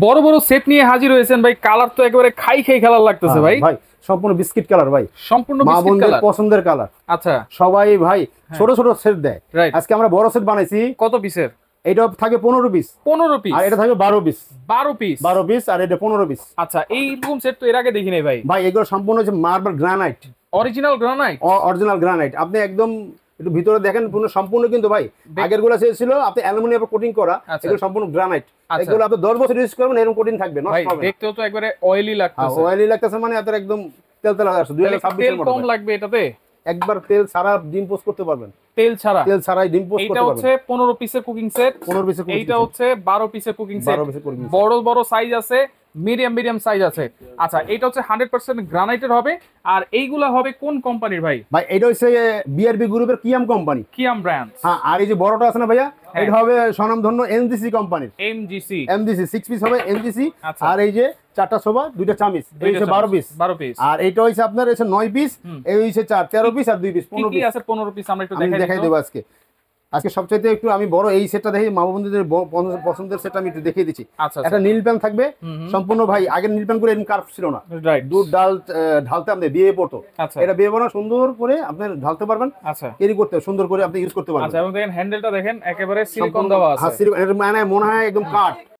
বড় বড় সেট নিয়ে হাজির হয়েছেন ভাই। কালার তো একেবারে খাই খাই কালার লাগতেছে ভাই। ভাই সম্পূর্ণ বিস্কিট কালার ভাই, সম্পূর্ণ মা বিস্কিট বোনদের কালার। পছন্দের কালার। আচ্ছা, সবাই ভাই ছোট ছোট সেট দেয়, রাইট। আজকে আমরা বড় সেট বানাইছি। কত পিসের? এটা থাকে 15 পিস। 15 পিস। আর এটা থাকে 12 পিস। 12 পিস। 12 পিস আর এটা 15 পিস। আচ্ছা, এইরকম সেট তো এর আগে দেখি নাই ভাই। ভাই এগুলো সম্পূর্ণ হচ্ছে marble granite, original granite. Original granite. আপনি একদম একটু ভিতরে দেখেন, পুরো সম্পূর্ণ কিন্তু ভাই আগের গুলো ছিল আপনি অ্যালুমিনিয়াম কোটিং করা, এগুলো সম্পূর্ণ গ্রানাইট। এগুলো আপনি 10 বছর ইউজ করবেন এরকম কোটিং থাকবে, নষ্ট হবে না। দেখতেও তো একবারে অয়েলি লাগতেছে। অয়েলি লাগতেছে মানে আপনার একদম তেল তেল আসছে। 2026 এর মডেল। কম লাগবে এটাতে? একবার তেল ছাড়া ডিম পোস্ট করতে পারবেন। তেল ছাড়া? তেল ছাড়াই ডিম পোস্ট করতে পারবেন। এটা হচ্ছে 15 পিসের কুকিং সেট। 15 পিসের কুকিং। এইটা হচ্ছে 12 পিসের কুকিং সেট। 12 পিসের কুকিং। বড় বড় সাইজ আছে, মিডিয়াম সাইজ আছে। আচ্ছা, এটা হচ্ছে 100% গ্রানাইটের হবে। আর এইগুলা হবে কোন কোম্পানির ভাই? ভাই এটা হচ্ছে বিআরবি গ্রুপের কিয়াম কোম্পানি। কিয়াম ব্র্যান্ড। হ্যাঁ, আর এই যে বড়টা আছে না ভাইয়া, এটা হবে স্বনামধন্য এমজিসি কোম্পানির। এমজিসি 6 পিস হবে এমজিসি। আর এই যে 4টা সোফা 2টা চামিচ, এই হচ্ছে 12 পিস। 12 পিস। আর এটা হচ্ছে আপনার হচ্ছে 9 পিস, এই হচ্ছে 13 পিস আর 2 পিস 15 পিস। কি আছে 15 পিস? আমরা একটু দেখাই দেব আজকে। আজকে সবচাইতে একটু আমি বড় এই সেটটা দেখি, মা বোনদের পছন্দের সেটটা আমি একটু দেখিয়ে দিচ্ছি। একটা নীল প্যান থাকবে সম্পূর্ণ ভাই। আগের নীল প্যান করে এরকম কার্ভ ছিল না, দুধ ডাল ঢালতে আপনি বিয়ে পড়তো। এটা বিয়ে পড়া সুন্দর করে আপনি ঢালতে পারবেন। আচ্ছা, ক্যারি করতে সুন্দর করে আপনি ইউজ করতে পারবেন। আচ্ছা, এবং দেখেন হ্যান্ডেলটা দেখেন একেবারে সিলিকন দেওয়া আছে। হ্যাঁ, মানে মনে হয় একদম কাঠ।